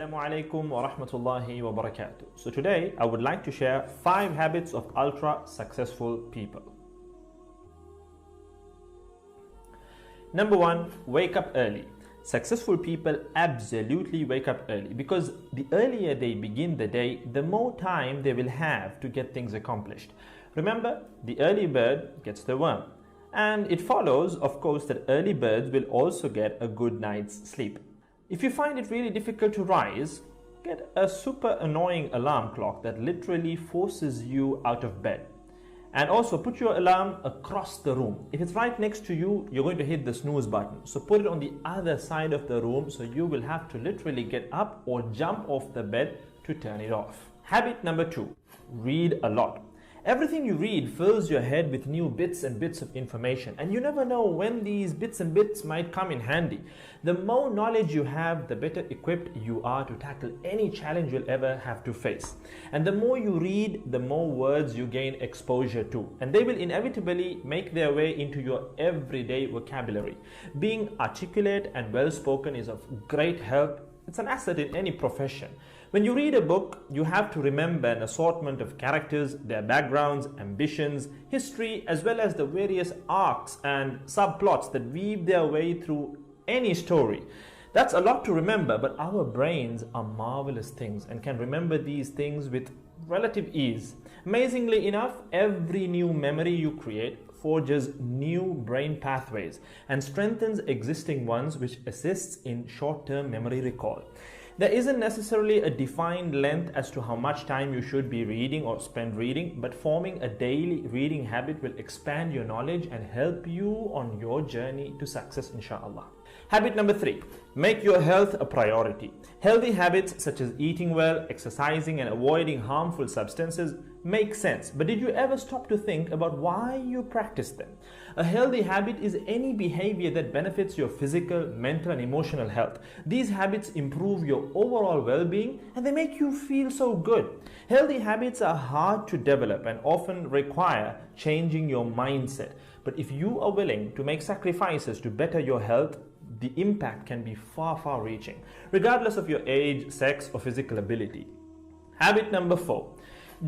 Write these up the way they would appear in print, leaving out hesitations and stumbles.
Assalamu alaikum wa rahmatullahi wa barakatuh. So today I would like to share 5 habits of ultra successful people. Number 1, wake up early. Successful people absolutely wake up early because the earlier they begin the day, the more time they will have to get things accomplished. Remember, the early bird gets the worm. And it follows, of course, that early birds will also get a good night's sleep. If you find it really difficult to rise, get a super annoying alarm clock that literally forces you out of bed. And also put your alarm across the room. If it's right next to you, you're going to hit the snooze button. So put it on the other side of the room so you will have to literally get up or jump off the bed to turn it off. Habit number 2, read a lot. Everything you read fills your head with new bits and bits of information, and you never know when these bits and bits might come in handy. The more knowledge you have, the better equipped you are to tackle any challenge you'll ever have to face. And the more you read, the more words you gain exposure to, and they will inevitably make their way into your everyday vocabulary. Being articulate and well-spoken is of great help. It's an asset in any profession. When you read a book, you have to remember an assortment of characters, their backgrounds, ambitions, history, as well as the various arcs and subplots that weave their way through any story. That's a lot to remember, but our brains are marvelous things and can remember these things with relative ease. Amazingly enough, every new memory you create forges new brain pathways and strengthens existing ones, which assists in short-term memory recall. There isn't necessarily a defined length as to how much time you should be reading or spend reading, but forming a daily reading habit will expand your knowledge and help you on your journey to success, inshallah. Habit number 3, make your health a priority. Healthy habits such as eating well, exercising, and avoiding harmful substances make sense, but did you ever stop to think about why you practice them? A healthy habit is any behavior that benefits your physical, mental, and emotional health. These habits improve your overall well-being and they make you feel so good. Healthy habits are hard to develop and often require changing your mindset. But if you are willing to make sacrifices to better your health, the impact can be far reaching, regardless of your age, sex, or physical ability. Habit number 4.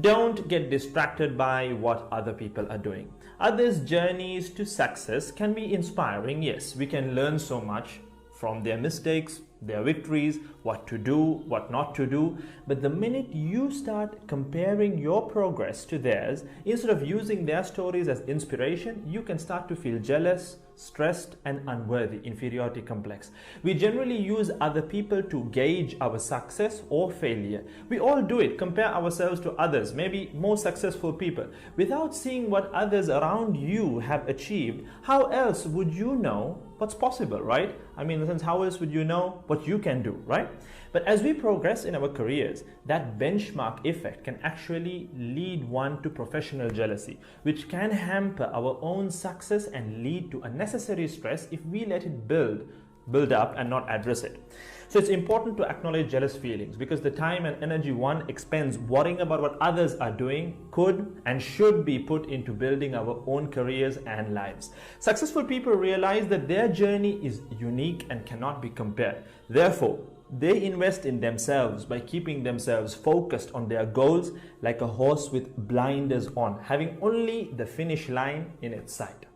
Don't get distracted by what other people are doing. Others' journeys to success can be inspiring, yes. We can learn so much from their mistakes, their victories, what to do, what not to do. But the minute you start comparing your progress to theirs, instead of using their stories as inspiration, you can start to feel jealous, stressed, and unworthy, inferiority complex. We generally use other people to gauge our success or failure. We all do it, compare ourselves to others, maybe more successful people. Without seeing what others around you have achieved, how else would you know what's possible, right? I mean, in the sense, how else would you know what you can do, right? But as we progress in our careers, that benchmark effect can actually lead one to professional jealousy, which can hamper our own success and lead to unnecessary stress if we let it build up and not address it. So it's important to acknowledge jealous feelings because the time and energy one expends worrying about what others are doing could and should be put into building our own careers and lives. Successful people realize that their journey is unique and cannot be compared. Therefore, they invest in themselves by keeping themselves focused on their goals like a horse with blinders on, having only the finish line in its sight.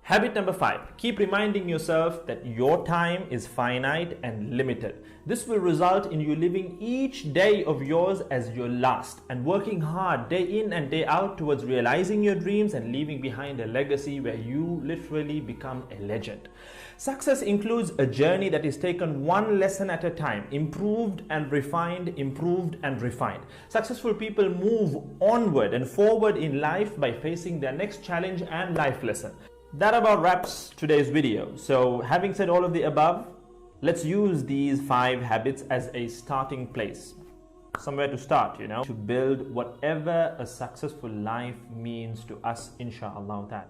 Habit number 5, keep reminding yourself that your time is finite and limited. This will result in you living each day of yours as your last and working hard day in and day out towards realizing your dreams and leaving behind a legacy where you literally become a legend. Success includes a journey that is taken one lesson at a time, improved and refined, improved and refined. Successful people move onward and forward in life by facing their next challenge and life lesson. That about wraps today's video. So having said all of the above, let's use these 5 habits as a starting place. Somewhere to start, to build whatever a successful life means to us, inshallah.